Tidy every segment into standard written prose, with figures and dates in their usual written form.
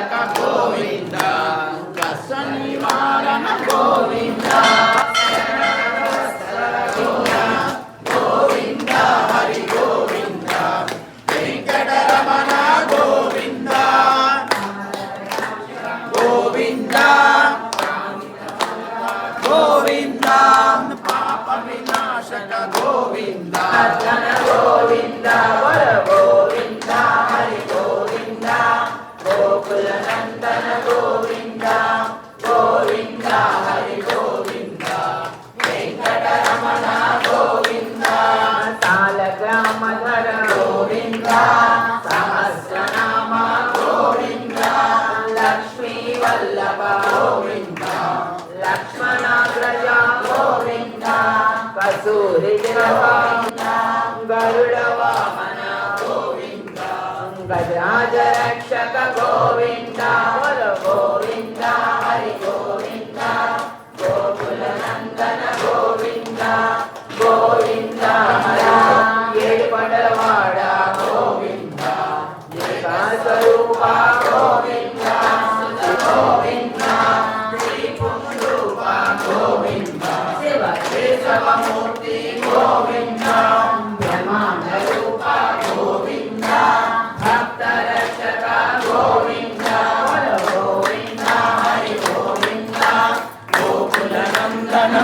తారక గోవింద కష్ట నివారణ గోవింద గోవింద హరి గోవింద వెంకటరమణ గోవింద గోవింద గోవింద పాప వినాశక గోవింద గోవింద వర గోవింద హరి గోవింద గోకుల నందన గోవింద గోవింద హరి గోవింద వెంకటరమణ గోవింద తాళగ్రామధర గోవింద సహస్రనామ గోవింద లక్ష్మీ వల్లభ గోవింద లక్ష్మణాగ్రజ గోవింద కసూరి గోవింద గరుడ వామన గోవింద గజరాజ రక్షక గోవింద వర గోవింద హరి గోవింద గోకుల నందన గోవింద గోవింద హరి ఏడు పండలవాడ గోవింద స్వరూప గోవింద గోవింద శ్రీ పుంరూప గోవింద శివ కేశవమూర్తి గోవింద బ్రహ్మాండ రూప గోవింద భక్త రక్షక గోవింద గోవింద హరి గోవింద గోకుల నందన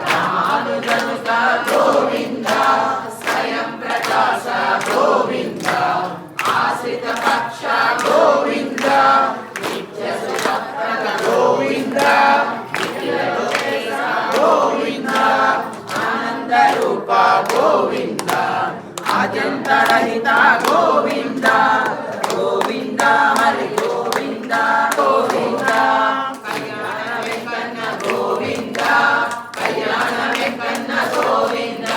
రామానుజనుత గోవింద స్వయం ప్రకాశ గోవింద ఆశ్రిత పక్ష గోవింద నిత్య సుఖప్రద గోవింద గోవింద ఆనంద రూప గోవింద అజంతరహిత గోవింద గోవింద హరి గోవింద గోవింద కళ్యాణ వెంకన్న గోవింద కళ్యాణ వెంకన్న గోవింద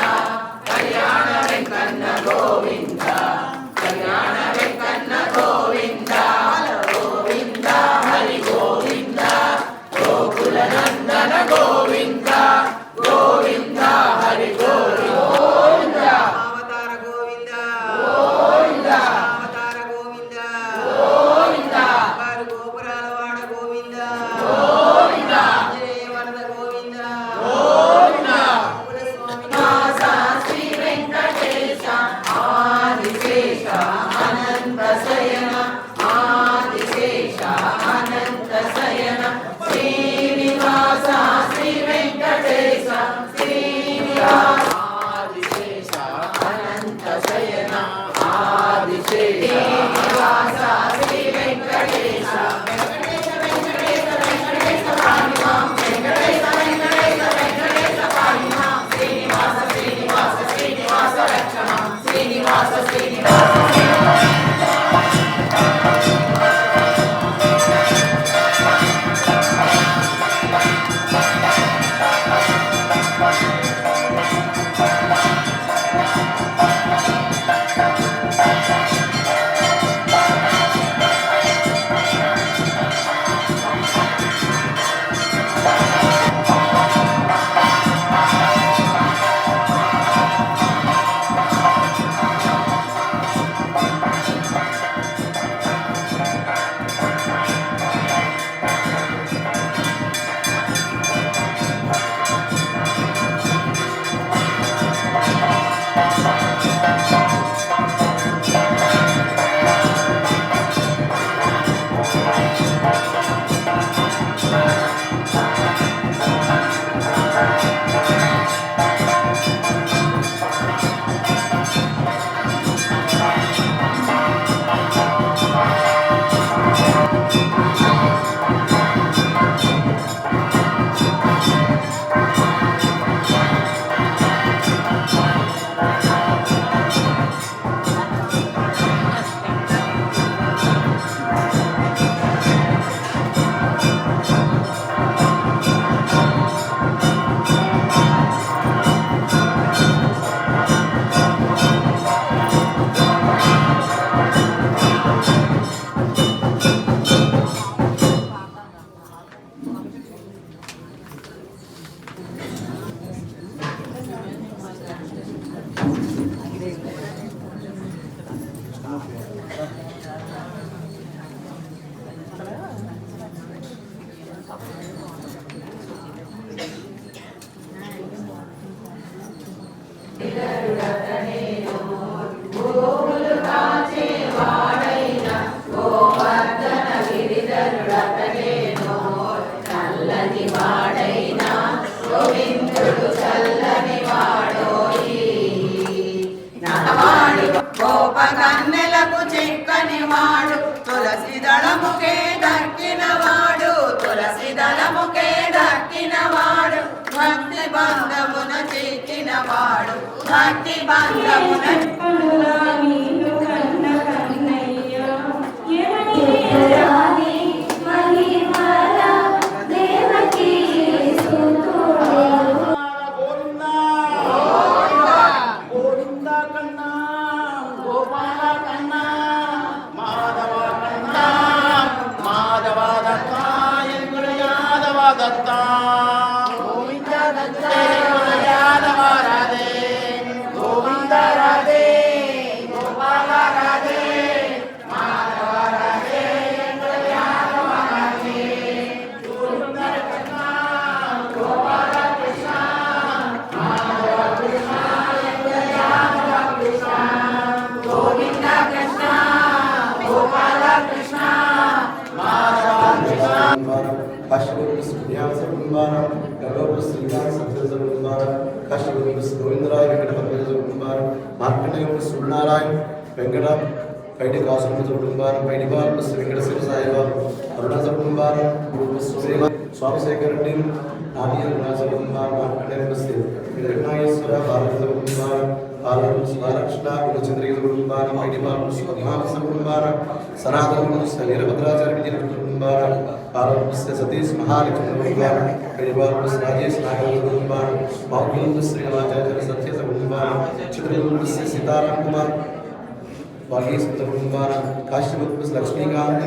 కళ్యాణ వెంకన్న గోవింద కళ్యాణ వెంకన్న గోవింద గోవింద హరి గోవింద గోకుల నందన గోవింద గోవింద హరి గోవింద అవతార గోవింద గోవింద అవతార గోవింద గోవింద వారు గోపురాల వాడ గోవింద గోవింద ఆంజనేయ వరద గోవింద గోవింద కులస్వామి మాస శ్రీ వెంకటేశ ఆదిశేష అనంత శయన ఆదిశేష అనంత శయన శ్రీనివాస శ్రీ వెంకటేశ శ్రీనివాస ఆదిశేష అనంత శయన ఆదిశేష శ్రీనివాస శ్రీ వెంకటేశ వెంకటేశ వెంకటేశ వెంకటేశ పాణిమాం వెంకటేశ వెంకటేశ వెంకటేశ పాణిమాం శ్రీనివాస శ్రీనివాస శ్రీనివాస రక్షమాం శ్రీనివాస శ్రీనివాస గోవులు కాచేవాడైన గోవర్ధన గిరిధరుడతడేనో చల్లని వాడైన గోవిందుడు చల్లని వాడోయి నటవాడు గోపకన్నెలకు చెక్కని వాడు తులసి దళముకే దక్కినవాడు తులసి దళముకే దక్కినవాడు భక్తి బంధమున చిక్కినవాడు భక్తి బంధమున నారాయణ వెంకట పైడి కాసుల కుటుంబారం పైడి బాబు శ్రీ వెంకటేశ్వర సాయిబాబు అరుణాచల కుటుంబారం స్వామిశేఖర్ రెడ్డి నాని అరుణాచల కుటుంబారం మార్కండేయ శ్రీ వెంకటనాగేశ్వర భారత కుటుంబారం పాలన శివరక్షణ కులచంద్రిక కుటుంబారం పైడి బాబు పద్మావస కుటుంబారం సనాతన శ్రీ వీరభద్రాచార్య విజయ కుటుంబారం పాలన సతీష్ మహాలక్ష్మి కుటుంబారం పైడి బాబు రాజేష్ నాగరాజ కుటుంబారం మౌర్య శ్రీనివాచార్య సత్య కుటుంబారం చిత్రగురు శ్రీ సీతారాం కుమార్ वागीश कुटुंबारा काशीपुर लक्ष्मीकांत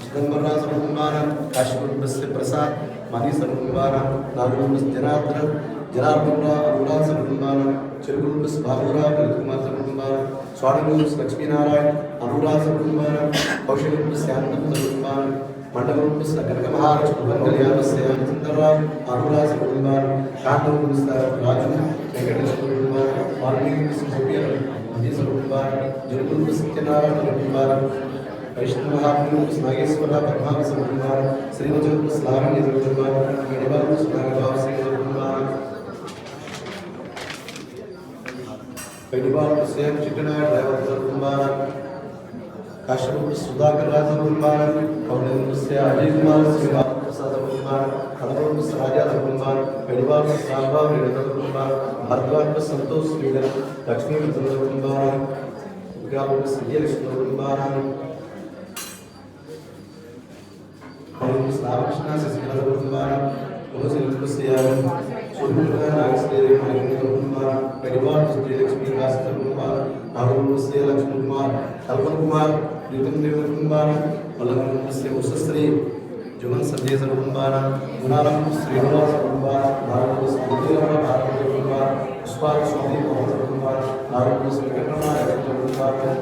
चिदंबरराज कुटुंबारा काशीपुर से प्रसाद मनीष कुटुंबारा नागुर जनार्दन जनार्दनराव अनुराज कुटुंबारा चिरगुर बाबूराव कुमार कुटुंबारा स्वाणगुर लक्ष्मीनारायण अनुराज कुटुंबारा कौशल श्यामदत्त कुटुंबारा मंडल कनक महालक्ष्मी कल्याण श्यामचंद्रराव अनुराज कुटुंबारा शांतगुर राजू वेंकटेश्वर कुटुंबारा वाल्मीकि कुटुंबारा जगुरु सत्यनारायण कुटुंबारा वैष्णव महाप्रभु नागेश्वर पद्मावस कुटुंबारा श्रीवजगुरु स्लावण्य कुटुंबारा गणिबाबु नागबाबु श्री कुटुंबारा गणिबाबु सेम चिकनाय ड्राइवर कुटुंबारा काशीपुर सुधाकर राज कुटुंबारा कौलेंद्र से अजय कुमार श्री प्रसाद कुटुंबारा कलबुर्ग राजा कुटुंबारा गणिबाबु साहबाब रेणु कुटुंबारा भरद्वाज संतोष श्रीधर लक्ष्मी कुटुंबारा गांव श्रीलक्ष्मी कुटुंबारा श्रावकृष्ण शशिकला कुटुंबारा कोहसिल सियार सुरपुर नागश्री कुटुंबारा परिवार श्रीलक्ष्मी दास कुटुंबारा नागुर से लक्ष्मी कुमार कल्पन कुमार प्रीतम देव कुटुंबारा मलंग से उषश्री जुगन संदेश कुटुंबारा गुणाराम श्रीनिवास कुटुंबारा नागुर श्रीदेव भारत कुटुंबारा पुष्पा स्वामी कुटुंबारा नागुर श्री वेंकटरमण कुटुंबारा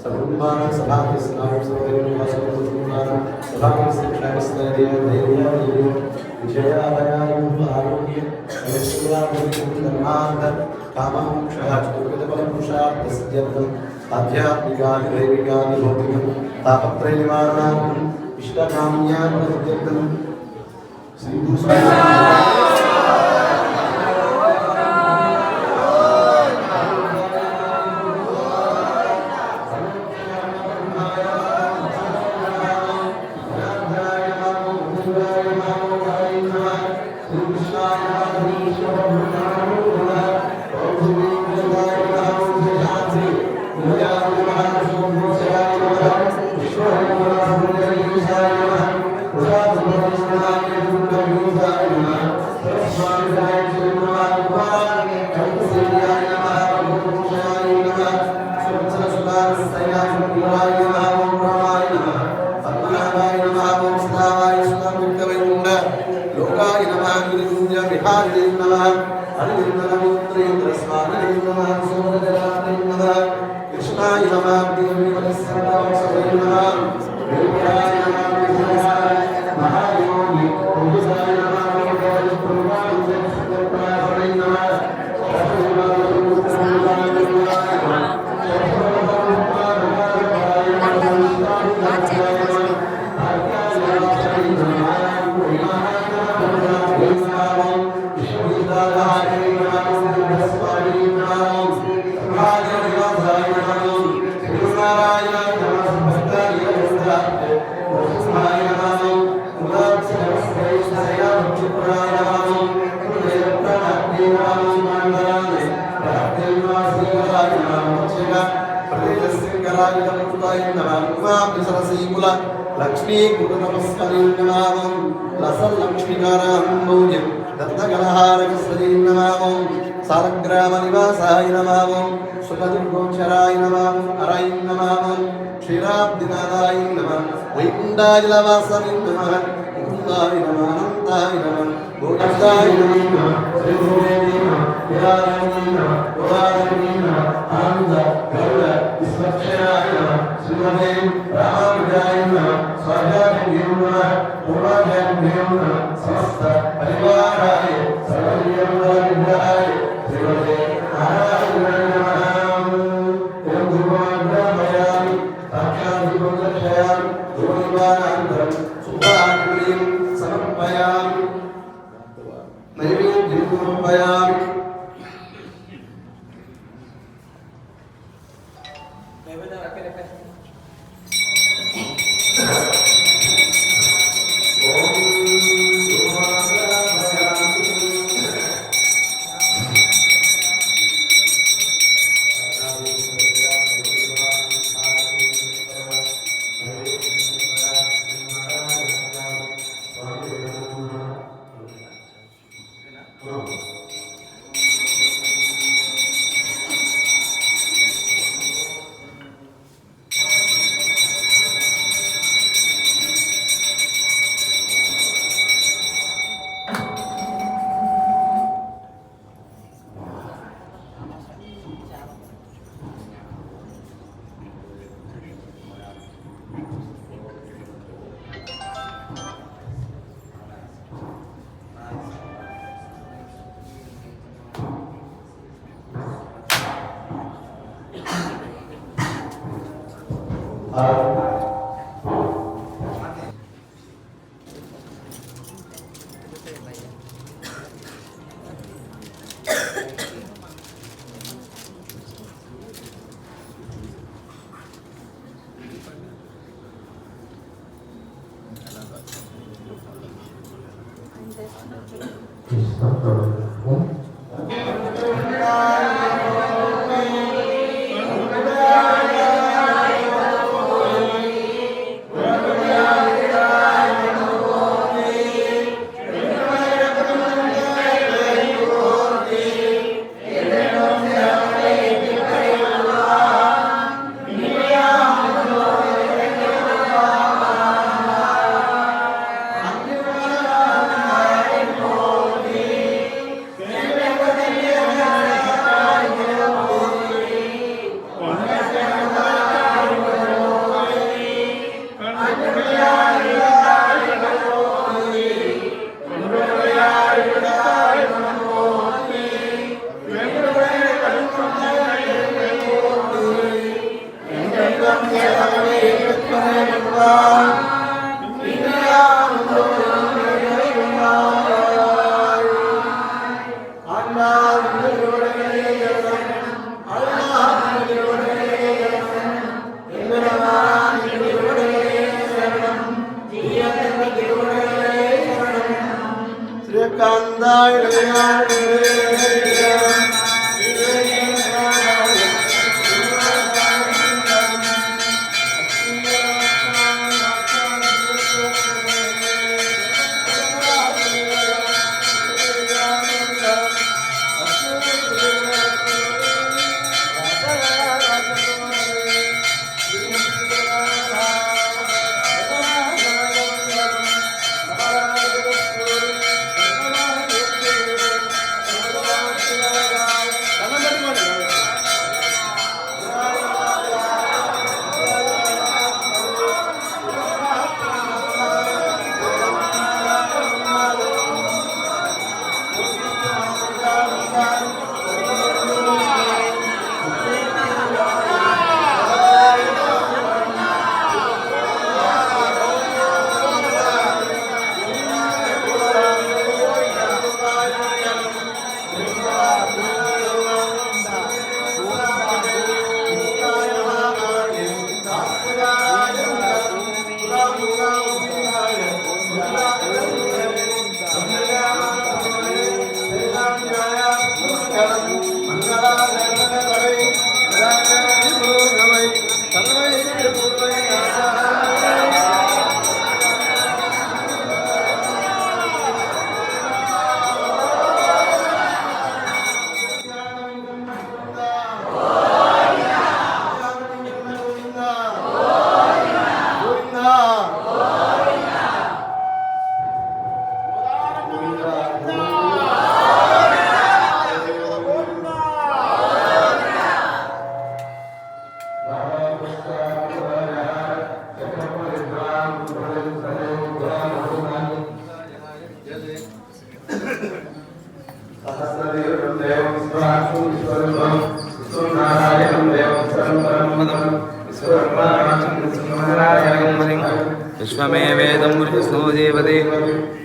कुटुंबारा सभाके स्नान सौदेव वासव कुटुंबारा सभाके शिक्षास्थैर्य धैर्य विजयालयायुः आरोग्य ऐश्वर्या धर्मार्थ काममोक्षः चतुर्विधफलपुरुषार्थसिद्ध्यर्थम् आध्यात्मिकानि दैविकानि भौतिकं तापत्रयनिवारणार्थम् इष्टकाम्यान् श्रीभूषण महायोगी లక్ష్మీ నమామం లసల్లక్ష్మీకారాంబోజం దత్తగలహారకస్వదీన్నమామం సాలగ్రామ నివాసాయ నమామం సుఖదుర్గోచరాయ నమామం అరాయ నమామం క్షీరాబ్దినాదాయ నమః వైకుంఠాచలవాసవే నమః ముకుందాయ నమః అనంతాయ నమః గోవిందాయ నమః శ్రీదేవి నమః విరాజాయ నమః గోదాదేవి నమః ఆనంద గౌర విశ్వక్షరాయ నమః శ్రీమతే రామానుజాయ నమః స్వాధ్యాయ నమః పూర్వాధ్యాయ నమః సమస్త పరివారాయ సర్వజీవనాయ శ్రీమతే నారాయణాయ నమః ఓం గురువాగ్రమయామి సాక్షాద్గురుదర్శయామి గురునివానంతరం సుభాగ్రీం సమర్పయామి నైవేద్యం సమర్పయామి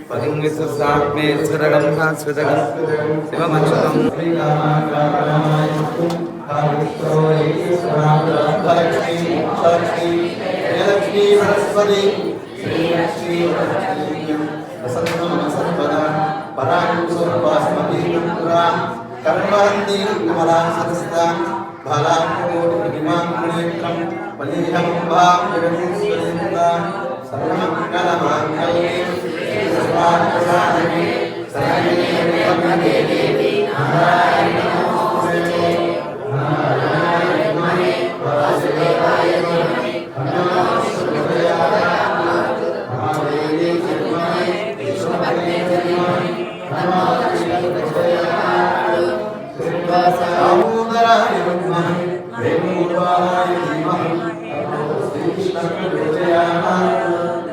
पदुङ्गिस्सात्मे सुरगं सांस्कृतगं शिवमक्षरं लक्ष्मी सरस्वती श्री परांकुशोपास्मती कर्महन्ति कमलां सरस्तां बालां कोटिमहिमां नेत्रं पलीहम्बां जगदीश्वरीं सर्वमङ्गलमाङ्गल्ये सर्वार्थसाधके शरण्ये देवी नारायणी नमोस्तुते नारायणाय वासुदेवाय धीमहि तन्नो महादेवी धीमहि विष्णुपत्नी धीमहि तन्नो दामोदराय धीमहि वेणुगोपालाय धीमहि तन्नो श्रीकृष्णः प्रचोदयात्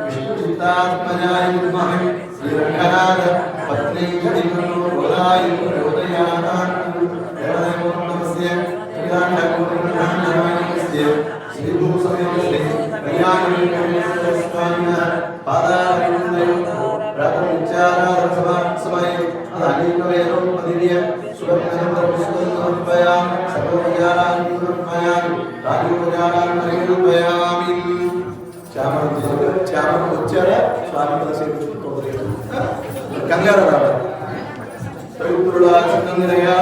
विष्णुचित्तात्मजाय धीमहि श्रीरङ्गनाथ पत्नी जडिमनोबलाय प्रचोदयात् देवदेवोत्तमस्य क्रीडाण्डकोटिब्रह्माण्डनायकस्य श्रीभूसमेतस्य कल्याणवेङ्कटेश्वरस्वामिनः पादारविन्दयोः प्रातरुच्चाराधनसमये अनेकवेदोपदिव्य सुवर्णचन्द्रपुष्पं सर्वोपचारान् समर्पयामि राजोपचारान् परिकल्पयामि चामर उच्चार स्वामी कंगारू रावण पवित्रुला सुंदरया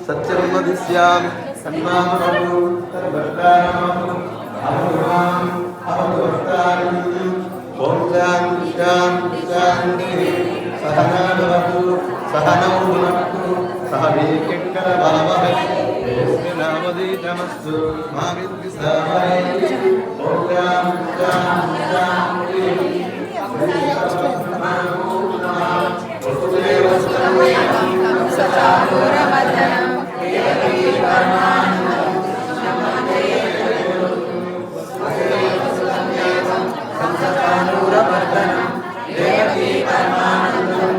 सत्यं वदिष्यामि सन्मानमु सर्वत्रामु अहं वक्तारम् ॐ शान्ति सहनावतु सहनौ भुनक्तु सह वीर्यङ्करभावहै तेजस्विनावधीतमस्तु मा विद्विषावहै ॐ शान्ति सचारूरवदनं देवकी परमानन्दं सचारूरवदनं देवकी परमानन्दं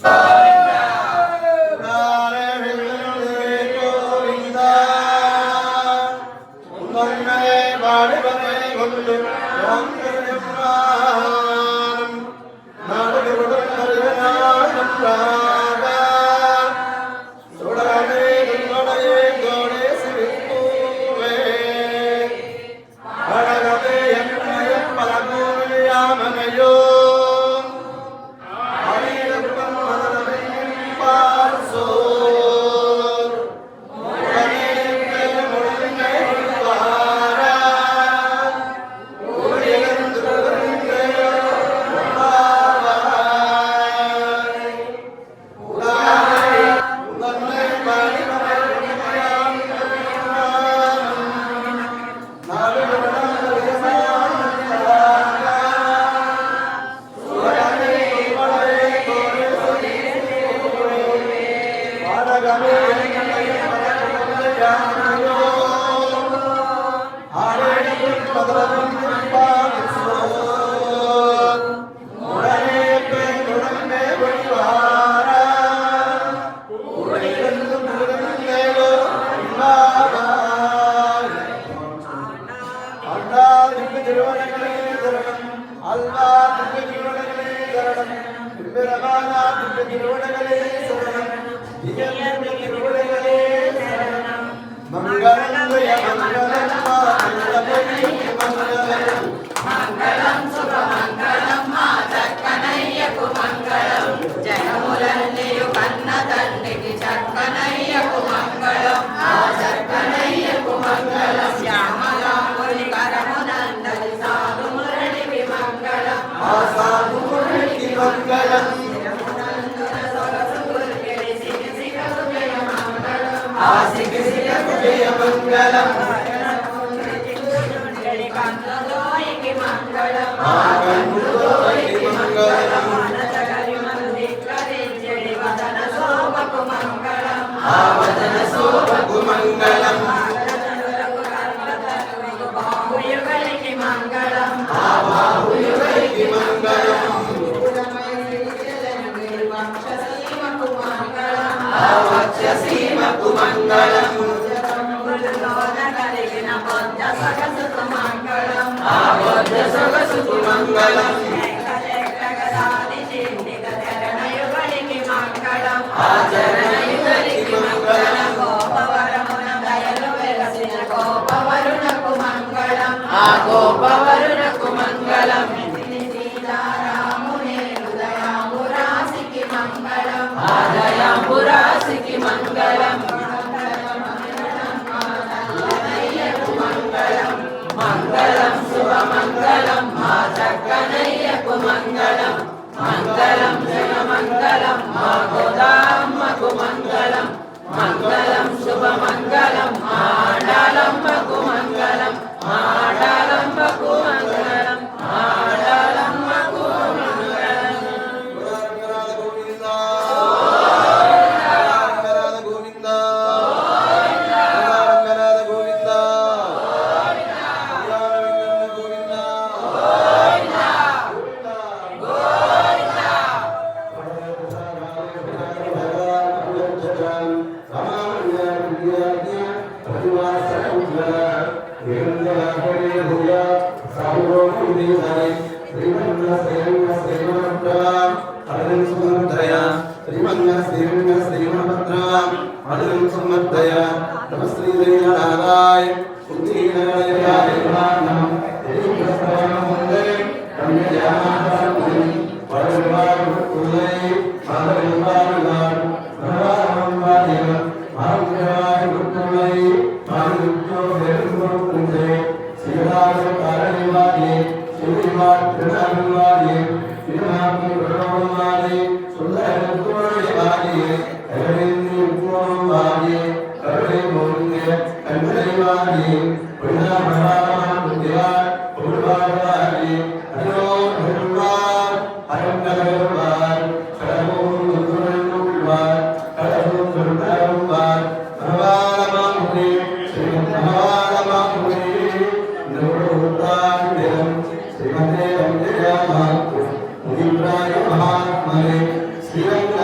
Bye.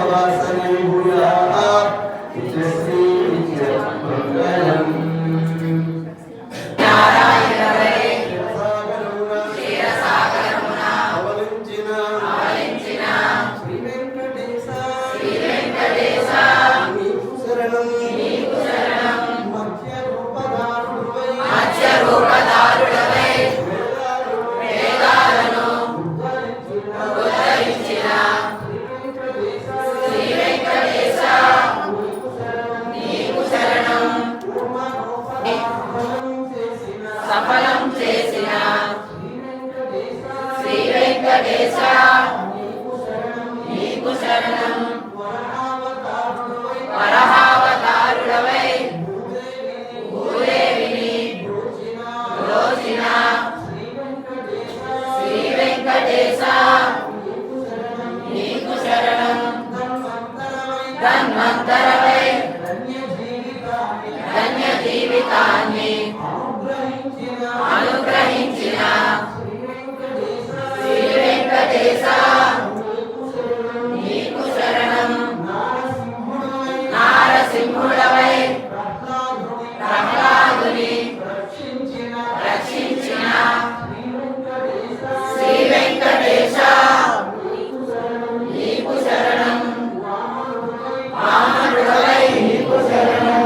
वासने भूयात् नित्यश्री नित्यमङ्गलम् సఫలం చేసిన శ్రీ వెంకటేశ నీకు శరణం వరహావతారుడవై భూదేవిని బ్రోచిన శ్రీ వెంకటేశ నీకు శరణం ధన్వంతరవై ధన్య జీవితాన్ని అనుగ్రహించిన శ్రీ వెంకటేశ నీకు శరణం నారసింహుడవై ప్రహ్లాదుని రక్షించిన శ్రీ వెంకటేశ నీకు శరణం వామనుడవై నీకు శరణం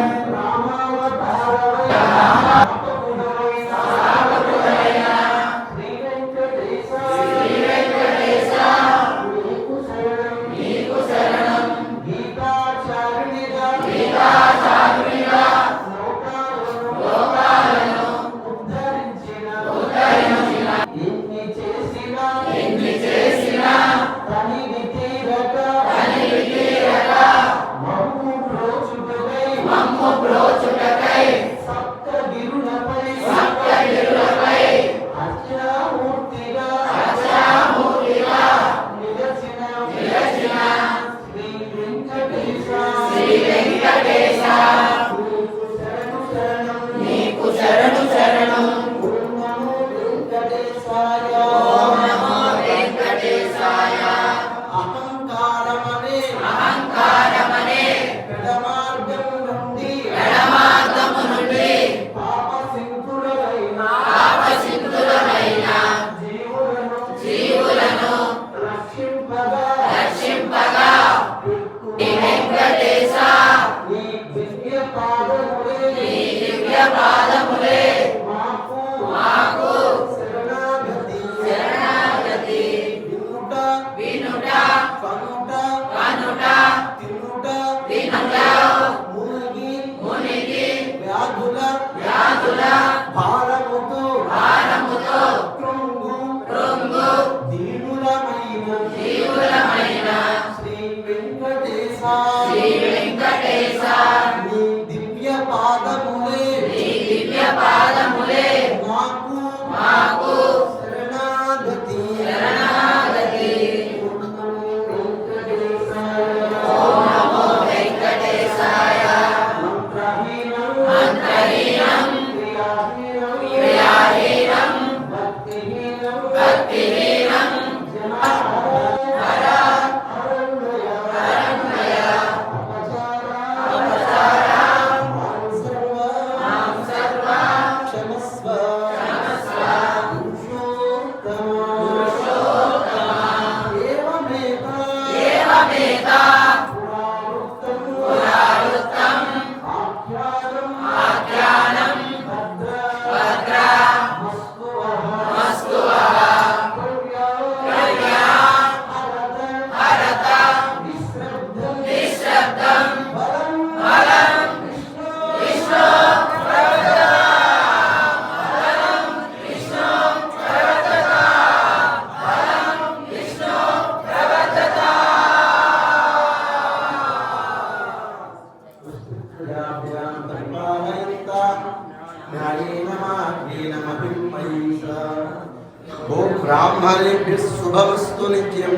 ब्राह्मणेभ्यः शुभमस्तु नित्यं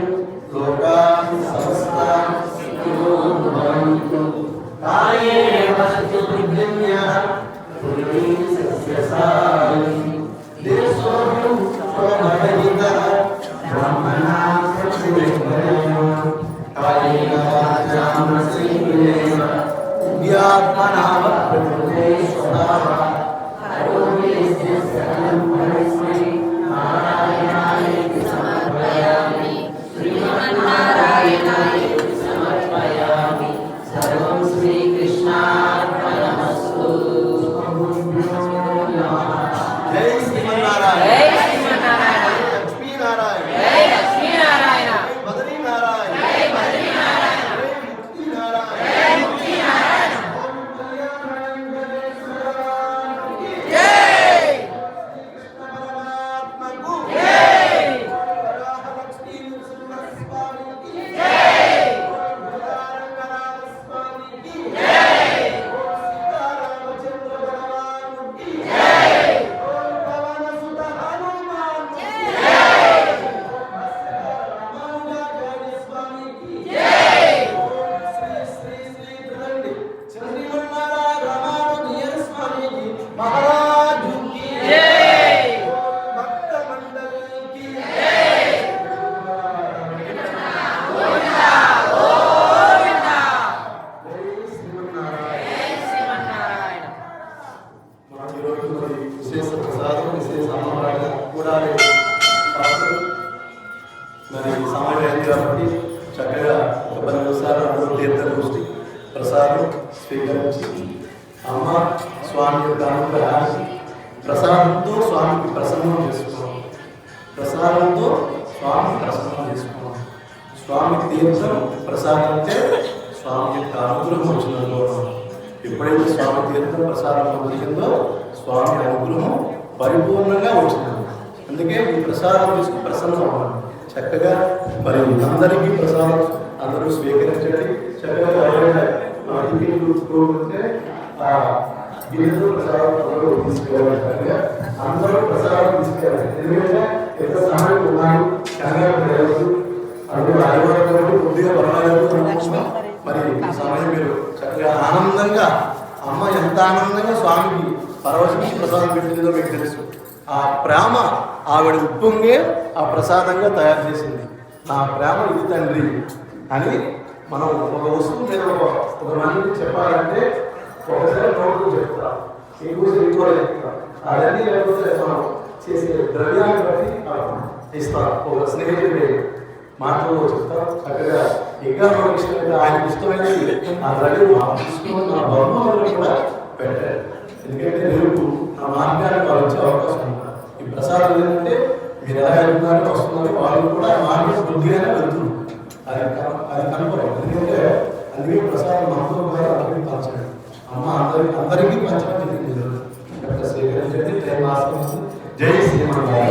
लोकाः समस्ताः सुखिनो भवन्तु कायेन वचो विद्यः पुण्ये सस्यशालिनी देशोऽयं स्वभवहितः ब्रह्मणा सत्सुखं कायेन మరి సమయం అయింది కాబట్టి చక్కగా ఒక 10 నిమిషాలు అందరూ తీర్థ దృష్టి ప్రసాదం స్వీకరించి అమ్మ స్వామి యొక్క అనుగ్రహాన్ని ప్రసాదంతో స్వామికి ప్రసన్నం చేసుకున్నాం. ప్రసాదంతో స్వామి ప్రసన్నం చేసుకున్నాం. స్వామి తీర్థం ప్రసాదంతో స్వామి యొక్క అనుగ్రహం వచ్చిందో ఎప్పుడైతే స్వామి తీర్థం ప్రసాదం వచ్చిందో స్వామి అనుగ్రహం పరిపూర్ణంగా వచ్చింది. అందుకే ఈ ప్రసాదం తీసుకుని ప్రసన్నం అవ్వాలి. చక్కగా మరి అందరికీ ప్రసాదం అందరూ స్వీకరించండి. చక్కగా ఎవరైనా తీసుకుంటే ఆ గిన్నెలు ప్రసాదం అందరూ తీసుకెళ్ళాలి. అందరూ ప్రసాదం తీసుకెళ్ళాలి. ఎందుకంటే ఎంత సమయం ఉన్నారు కంగారు అందులో అలవాటు కొద్దిగా పర్వాలేదు. మరి ఈ సమయం మీరు చక్కగా ఆనందంగా అమ్మ ఎంత ఆనందంగా స్వామికి పరవశించి ప్రసాదం పెట్టిందో మీకు తెలుసు. ఆ ప్రేమ ఆవిడ ఉప్పొంగే ఆ ప్రసాదంగా తయారు చేసింది. నా ప్రేమ ఇది తండ్రి అని మనం ఒక వస్తువు మీద ఒక మనిషికి చెప్పాలంటే ఒకసారి నోటు చెప్తాం, ఇంకోసారి చెప్తాం. అవన్నీ లేకపోతే మనం చేసే ద్రవ్యాన్ని బట్టి ఇస్తాం. ఒక స్నేహితుడి మాటలు చెప్తాం. చక్కగా ఇంకా మనకి ఇష్టమైతే ఆయనకి ఇష్టమైనది ఆ ద్రవ్యం తీసుకుని మన బంధువులను కూడా పెట్టారు. ఎందుకంటే రేపు ఆ మార్గానికి వాళ్ళు వచ్చే అవకాశం ఉంది. ఈ ప్రసాదం ఏంటంటే మీరు ఎలా వెళ్తున్నారో వస్తున్నారు, వాళ్ళు కూడా ఆ మార్గం కొద్దిగానే వెళ్తున్నారు. అది కనుకోవాలి. ఎందుకంటే అందుకే ప్రసాదం మనతో కూడా అందరికీ పంచండి. అమ్మ అందరికీ పంచడం జరిగింది. స్వీకరించండి. జై శ్రీమన్నారాయణ.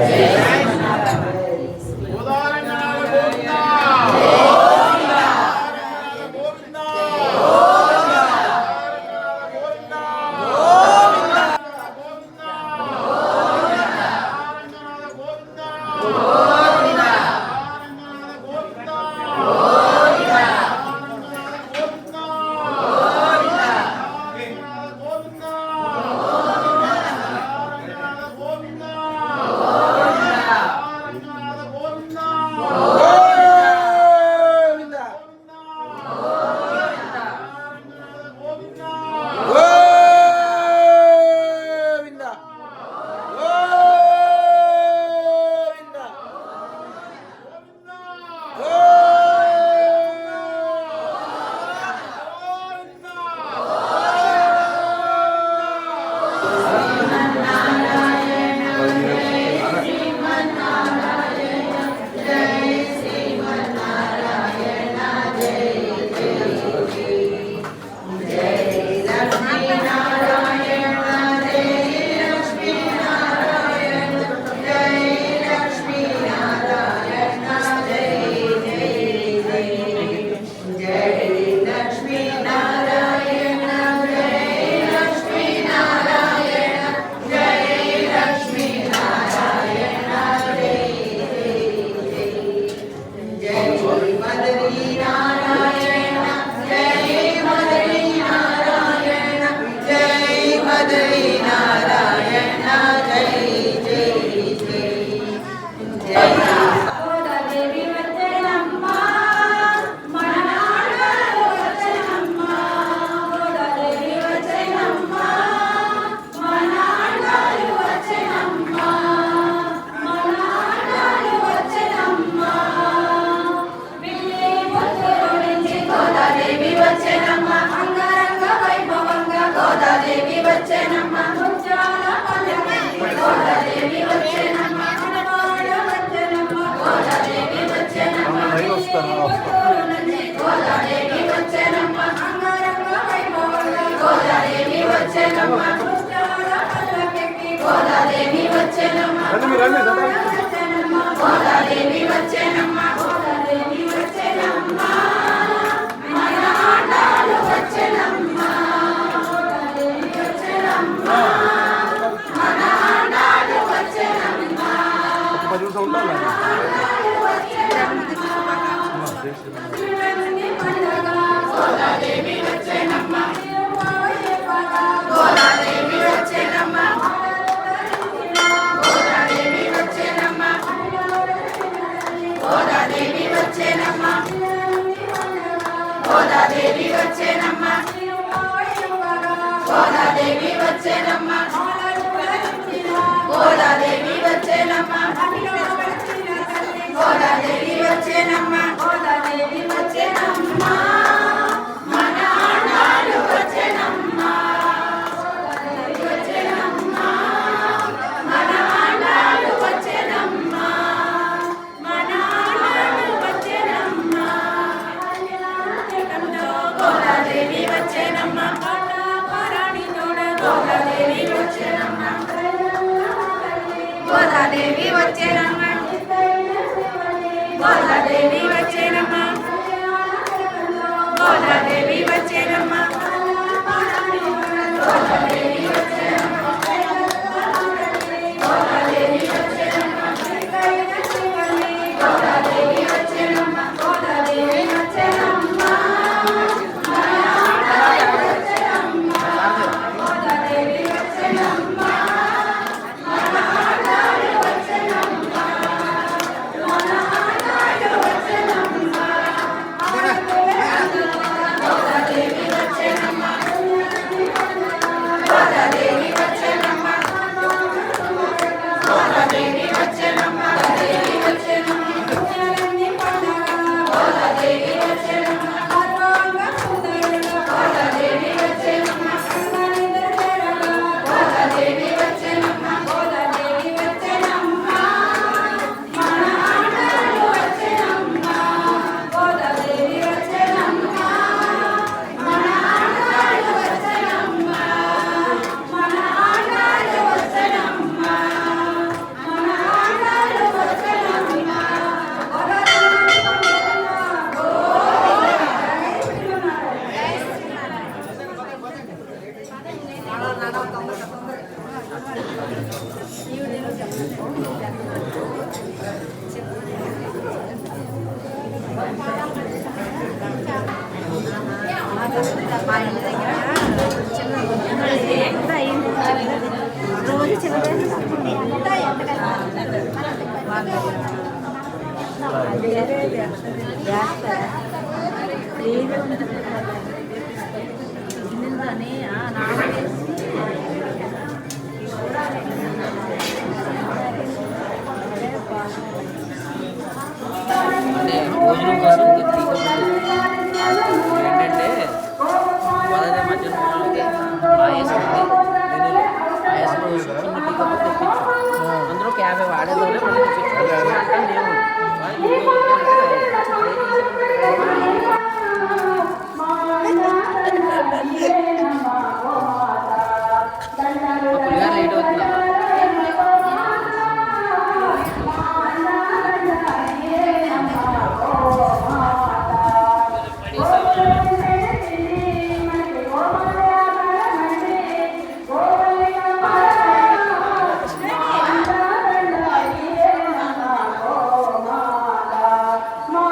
వచ్చెనమ్మ గోదాదేవి వచ్చెనమ్మ గోదాదేవి వచ్చెనమ్మ గోదాదేవి వచ్చెనమ్మ మన ఆండాలు వచ్చెనమ్మ గోదాదేవి వచ్చెనమ్మ మన ఆండాలు వచ్చెనమ్మ గోదాదేవి వచ్చెనమ్మ గోదాదేవి వచ్చెనమ్మ గోదాదేవి వచ్చెనమ్మ గోదాదేవి వచ్చెనమ్మ గోదాదేవి వచ్చెనమ్మ గోదాదేవి వచ్చెనమ్మ గోదాదేవి వచ్చెనమ్మ గోదాదేవి వచ్చెనమ్మ గోదాదేవి వచ్చెనమ్మ మన ఆండాలు వచ్చెనమ్మ గోదాదేవి వచ్చెనమ్మ మన ఆండాలు వచ్చెనమ్మ మన ఆండాలు వచ్చెనమ్మ గోదాదేవి వచ్చెనమ్మ గోదాదేవి వచ్చెనమ్మ గోదాదేవి వచ్చెనమ్మ గోదాదేవి వచ్చెనమ్మ గోదాదేవి వచ్చెనమ్మ గోదాదేవి వచ్చెనమ్మ గోదాదేవి వచ్చెనమ్మ గోదాదేవి వచ్చెనమ్మ గోదాదేవి వచ్చెనమ్మ మన ఆండాలు వచ్చెనమ్మ గోదాదేవి వచ్చెనమ్మ మన ఆండాలు వచ్చెనమ్మ మన ఆండాలు వచ్చెనమ్మ గోదాదేవి వచ్చెనమ్మ గోదాదేవి వచ్చెనమ్మ గోదాదేవి వచ్చెనమ్మ గోదాదేవి వచ్చెనమ్మ గోదాదేవి వచ్చెనమ్మ గోదాదేవి వచ్చెనమ్మ గోదాదేవి వచ్చెనమ్మ గోదాదేవి వచ్చెనమ్మ మన ఆండాలు వచ్చెనమ్మ గోదాదేవి వచ్చెనమ్మ మన ఆండాలు వచ్చెనమ్మ మన ఆండాలు వచ్చెనమ్మ మన ఆండాలు వచ్చెనమ్మ రోజు చిన్న భోజనం కోసం ఏంటంటే గోదావరి మధ్యాహ్నం పాయసం పాయసం చిన్న టీకప్ తెప్పించు అందులో 50 వాడేలోనే మళ్ళీ తెప్పించాలి పులిహార లేట్ అవుతుందా మా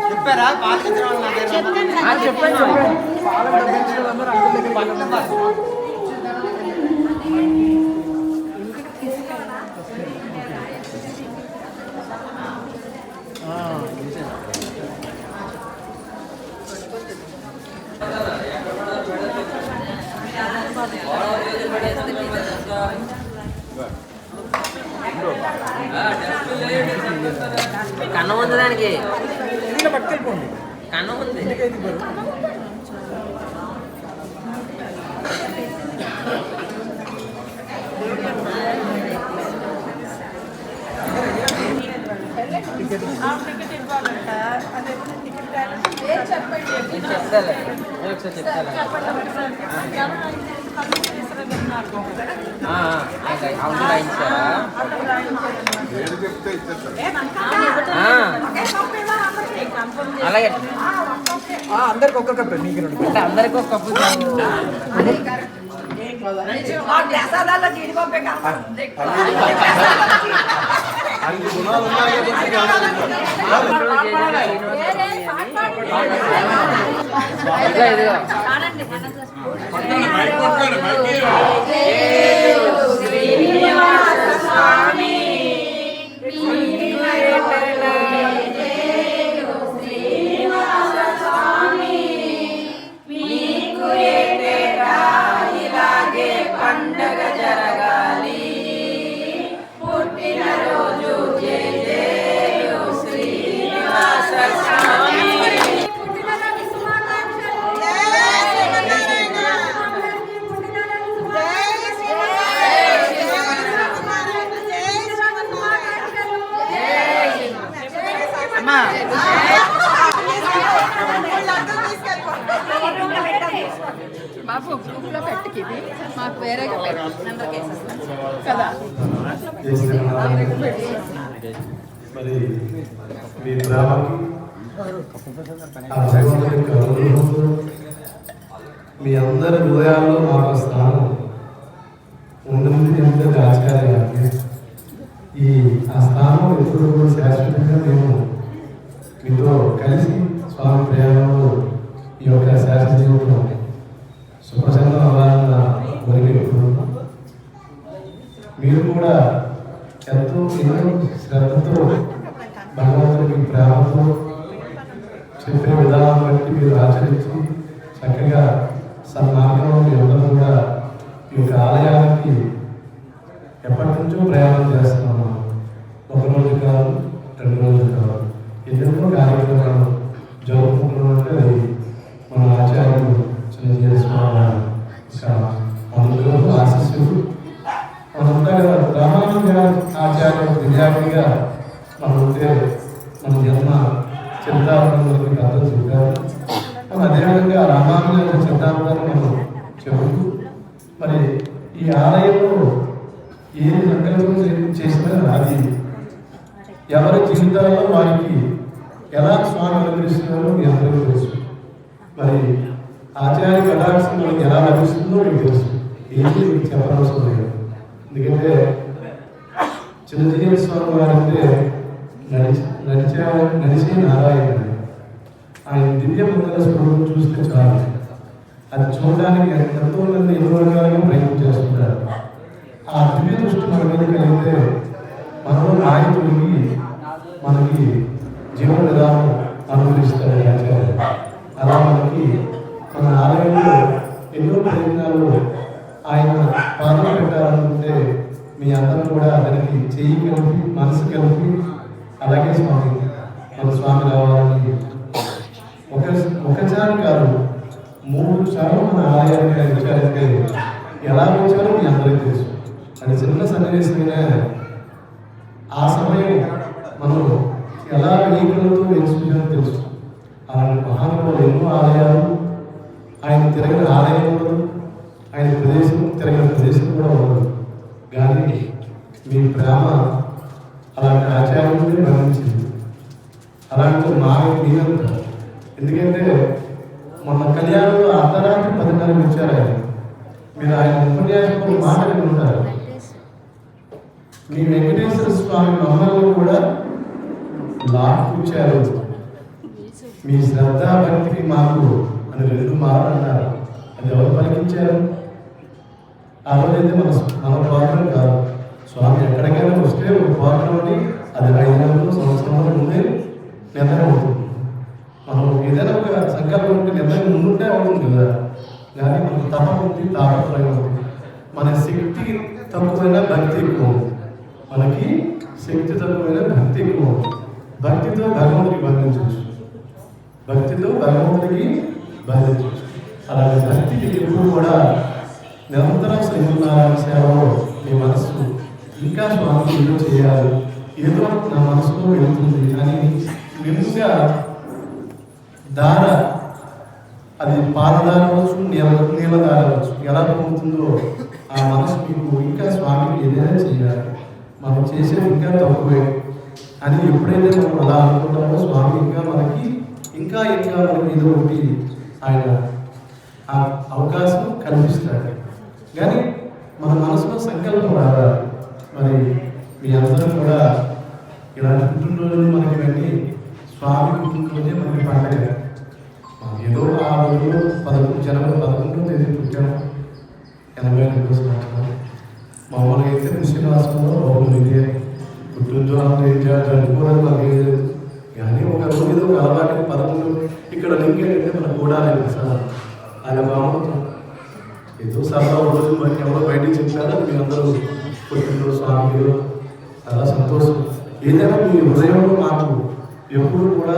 చెప్పారా పాలచంద్రం చెప్పండి. కన్నం ఉంది దానికి, కన్నం ఉంది. చెప్తాలే ఒకసారి చెప్తాలే. అవును రాయించారా? అలాగే అందరికి ఒక్క కప్పు నీకు అంటే అందరికి ఒక కప్పు పండగ జరగాలి, పుట్టినరోజు జయ జయ శ్రీనివాస స్వామి. పుట్టినరోజు శుభాకాంక్షలు. అమ్మా బాబు గ్రూప్లో పెట్టుకి మాకు వేరేగా నెంబర్ కేసేస్తాం కదా. మరి మీ ప్రేమకి ఆ భగవంతుడి కరుణతో మీ అందరి హృదయాల్లో మాకు స్థానం ఉంటుంది అంటే ఆశ్చర్యంగా ఆ స్థానం ఎప్పుడు కూడా శాశ్వతంగా మేము మీతో కలిసి స్వామి ప్రేమలో ఈ యొక్క శాశ్వత జీవితం సుప్రసన్నం అవ్వాలన్న కోరిక పెట్టుకుంటున్నాం. మీరు కూడా ఎంతో శ్రద్ధతో భగవంతుడికి ప్రేమతో చెప్పే విధానం బట్టి మీరు ఆచరించి చక్కగా సన్మార్గంలో మీ అందరూ కూడా ఈ యొక్క ఆలయానికి ఎప్పటి నుంచో ప్రయాణం చేస్తున్నాము. ఒక రోజు కాదు, 2 రోజులు కాదు, ఎన్నెన్నో కార్యక్రమాలు జరుపుకుంటున్నట్టు అది మన ఆచార్యులు అందులో ఆశిస్సులు మనంతా రామానంద ఆచార్య విద్యార్థిగా మనం ఉంటే మన జన్మ చరితార్థానికి అర్థం చెప్పారు. అదేవిధంగా రామానుజ చరితార్థాన్ని మనం చెబుతూ మరి ఈ ఆలయంలో ఏ సంకల్పం చేసినా అది ఎవరి జీవితాల్లో వారికి ఎలా స్వామి అనుగ్రహిస్తున్నారో మీ అందరికీ తెలుసు. మరి ఆచార్య కటాక్షం మనకి ఎలా లభిస్తుందో మీకు తెలుసు, ఏంటి మీకు చెప్పనవసరం లేదు. ఎందుకంటే చిరంజీవి స్వామి వారంటే నడిచే నారాయణ, ఆయన దివ్య మంగళ స్వరూపం చూస్తే చాలు. అది చూడడానికి ఎంతో మంది ఎన్నో రకాలుగా ప్రయత్నం చేస్తుంటారు. ఆ దివ్య దృష్టి మన మీద కలిగితే మనలో మాయ తొలగి మనకి జీవన విధానం అనుగ్రహిస్తారు ఆచార్య. అలా మనకి మన ఆలయంలో ఎన్నో ప్రయత్నాలు ఆయన పాదం పెట్టాలనుకుంటే మీ అందరూ కూడా దానికి చెయ్యి కలిపి మనసు కలిపి అలాగే స్వామి మన స్వామి రావాలని ఒకసారి కాదు 3 సార్లు మన ఆలయానికి వచ్చారంటే ఎలా వచ్చారో మీ అందరికీ తెలుసు. అది చిన్న సన్నివేశమైనా ఆ సమయం మనం ఎలా వెహికలతో ఎంచుకుంటారో తెలుసు. అలాంటి మహానుభావులు ఎన్నో ఆలయాలు ఆయన తిరిగిన ఆలయం ఉండదు, ఆయన ప్రదేశం తిరిగిన ప్రదేశం కూడా ఉండదు. కానీ మీ ప్రేమ అలాంటి ఆచార్యులే గమనించింది. అలాంటి మా మీరంత ఎందుకంటే మొన్న కళ్యాణంలో అర్ధరాత్రి 10:30 వచ్చారు ఆయన. మీరు ఆయన ఉపన్యాసంలో మాటలు ఉంటారు. మీ వెంకటేశ్వర స్వామి మమ్మల్ని కూడా లాక్కొచ్చారు. మీ శ్రద్ధా భక్తికి మాకు అని 2 మార్లు అన్నారు. అది ఎవరు పలికించారు? ఆ రోజైతే మన ప్రోగ్రాం కాదు. స్వామి ఎక్కడికైనా వస్తే ఒక ప్రోగ్రాం ఉండి అది 5 నెలలు సంవత్సరంలో ముందే నిర్ణయం అవుతుంది. మనం ఏదైనా ఒక సంకల్పం ఉంటే నిర్ణయం ముందుంటే అవుతుంది కదా. కానీ మనకు తపం ఉంది, తాపత్రయం ఉంది. మన శక్తి తక్కువైనా భక్తి ఎక్కువ ఉంది. మనకి శక్తి తక్కువైనా భక్తి ఎక్కువ ఉంది. భక్తితో భగవంతుడికి బంధించవచ్చు. భక్తితో భగవంతుడికి బంధించవచ్చు. అలాగే భక్తికి ఎప్పుడు కూడా నిరంతరం శ్రీమన్నారాయణ సేవలో మీ మనసు ఇంకా స్వామి ఏదో చేయాలి, ఏదో నా మనసులో వెళ్తుంది అని నిలుగా దార, అది పాలదార అవ్వచ్చు, నీలదార అవ్వచ్చు, ఎలా పొందుతుందో ఆ మనసు మీకు ఇంకా స్వామికి ఏదైనా చేయాలి, మనం చేసేది ఇంకా తక్కువే అని ఎప్పుడైతే మనం అలా అనుకుంటామో స్వామి ఇంకా మనకి ఇంకా ఏదో ఒకటి ఆయన ఆ అవకాశం కల్పిస్తాడు. కానీ మన మనసులో సంకల్పం రావాలి. మరి మీ అందరూ కూడా ఇలాంటి పుట్టినరోజులు మనకి వెళ్ళి స్వామి పుట్టినరోజే మనకి పండగ. ఏదో ఆ రోజులో జనవరి 11వ తేదీ పుట్టాము, 82 సంవత్సరాలు. మామూలుగా అయితే శ్రీనివాసంలో బాబులు ఇదే పుట్టినరోజు జరుపుకోవడం మనకి లేదు. కానీ ఒక రోజు ఏదో ఒక అలవాటు 11 ఇక్కడ లింక్ ఏంటంటే మన కూడాలి సార్ ఆయన బాగుంటుంది. ఏదో సరదా రోజు మనకి ఎవరో బయటికి చెప్పారో మీ అందరూ పుట్టినరోజు స్వామి చాలా సంతోషం. ఏదైనా మీ హృదయంలో మాకు ఎప్పుడు కూడా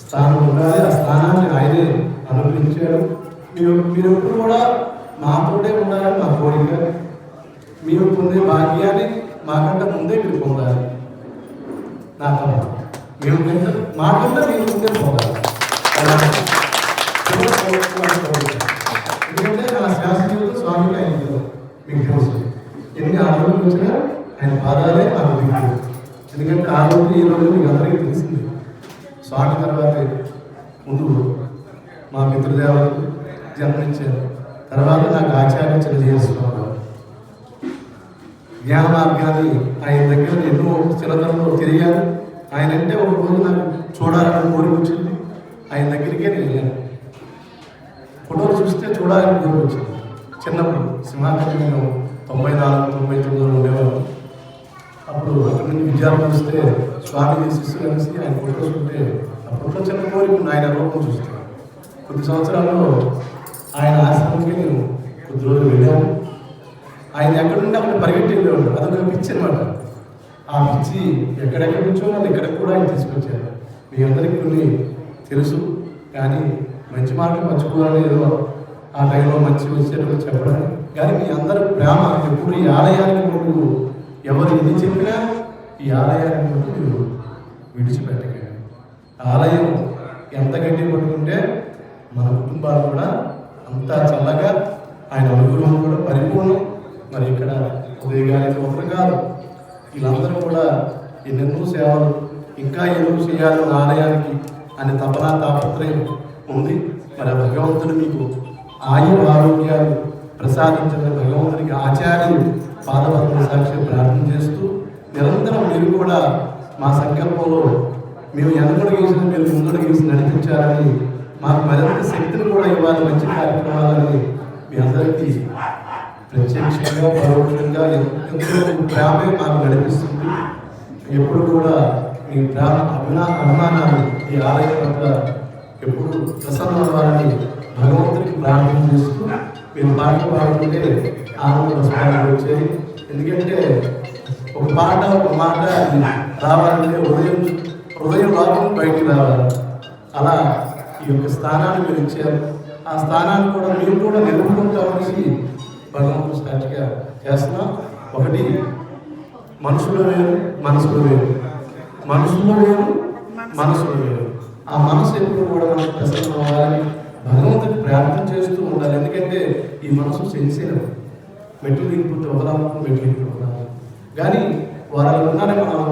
స్థానం ఉండాలి. ఆ స్థానాన్ని ఆయనే అనుగ్రహించారు. మీరు ఎప్పుడు కూడా మాతోటే ఉండాలని మా కోరిక. మీరు పొందే భాగ్యాన్ని మాకంటే ముందే మీరు పొందాలి. నా తమ్మ మేము మాకంటే మీరు ముందే పొందాలి. ఎందుకంటే నా శాస్త్రీయులు స్వామికి ఆయన మీకు తెలుసు. ఎన్ని ఆలోచనలు వచ్చినా ఆయన పాదాలే నాకు దిగు. ఎందుకంటే ఆ రోజు ఈ రోజు మీకు అందరికీ తెలిసింది. స్వామి తర్వాత ముందు మా పితృదేవులకు జన్మించారు. తర్వాత నాకు ఆచార్య చిరజీవిస్తున్నారు. జ్ఞాన మార్గాన్ని ఆయన దగ్గర ఎన్నో చిరతరంలో తిరిగాను. ఆయన అంటే ఒక రోజు నాకు చూడాలని కోరిక వచ్చింది. ఆయన దగ్గరికే నేను వెళ్ళాను. ఫోటోలు చూస్తే చూడాలని కోరిక వచ్చింది. చిన్నప్పుడు సింహాద్రి నేను 94-99లో ఉండేవాళ్ళు. అప్పుడు అక్కడి నుంచి విద్యార్థులు వస్తే స్వామి శిష్యులు కలిసి ఆయన ఫోటోస్ ఉంటే అప్పట్లో చిన్న కోరిక ఆయన రూపం చూస్తే కొద్ది సంవత్సరాల్లో ఆయన ఆశ్రమంకి నేను కొద్ది రోజులు వెళ్ళాను. ఆయన ఎక్కడుంటే అక్కడ పరిగెట్టి వెళ్ళేవాడు. అదొక పిచ్చి అనమాట. ఆ పిచ్చి ఎక్కడెక్కడి నుంచో వాళ్ళు ఇక్కడికి కూడా ఆయన తీసుకొచ్చారు. మీ అందరికీ కొన్ని తెలుసు. కానీ మంచి మాటలు మర్చిపోవాలని ఏదో ఆ టైంలో మంచి వచ్చేటప్పుడు చెప్పడం. కానీ మీ అందరి ప్రేమ ఎప్పుడు ఈ ఆలయానికి ముందు ఎవరు ఎన్ని చెప్పినా ఈ ఆలయానికి ముందు మీరు విడిచిపెట్టకండి. ఆలయం ఎంత గట్టి పట్టుకుంటే మన కుటుంబాలు కూడా అంతా చల్లగా ఆయన అనుగ్రహం కూడా పరిపూర్ణం. మరి ఇక్కడ ఉదయగానే ఒకరు కాదు, వీళ్ళందరూ కూడా ఎన్నెన్నో సేవలు ఇంకా ఏదో చేయాలని ఆలయానికి అనే తపన తాపత్రయం ఉంది. మరి ఆ భగవంతుడు మీకు ఆయు ఆరోగ్యాలు ప్రసాదించిన భగవంతుడికి ఆచార్యులు పాదపద్మ సాక్షి ప్రార్థన చేస్తూ నిరంతరం మీరు కూడా మా సంకల్పంలో మేము వెనకడుగు వేసిన మీరు ముందడుగు వేసి నడిపించాలని, మాకు మరింత శక్తిని కూడా ఇవ్వాలి, మంచి కార్యక్రమాలని మీ అందరికీ ప్రత్యక్షంగా పరోక్షంగా ఎంతో ప్రేమే మాకు నడిపిస్తుంది. ఎప్పుడు కూడా మీ ప్రేమ అభిమానాలు ఈ ఆలయం పట్ల ఎప్పుడు ప్రసన్న అవ్వాలని భగవంతుడికి ప్రార్థన చేస్తూ మీరు పాట పాడుతుంటే ఆనంద స్మరణలు వచ్చాయి. ఎందుకంటే ఒక పాట ఒక మాట రావాలంటే హృదయం భాగం బయటికి రావాలి. అలా ఈ యొక్క స్థానాన్ని మీరు ఇచ్చారు. ఆ స్థానాన్ని కూడా మేము కూడా నిలుపుకుంటామనేసి భగవంతుడు సాక్షిగా చేస్తున్నాం. ఒకటి మనుషులు వేరు, మనసులో వేరు, మనుషుల్లో వేరు, మనసులో వేరు. ఆ మనసు ఎప్పుడు కూడా మనకు ప్రసన్నం అవ్వాలని భగవంతుడికి ప్రార్థన చేస్తూ ఉండాలి. ఎందుకంటే ఈ మనసు సెన్సిటివ్. మెట్లు దిగిపోతే ఒకదాము, మెట్లు దిగిపోతాము. కానీ వాళ్ళు ఉన్నారని మనం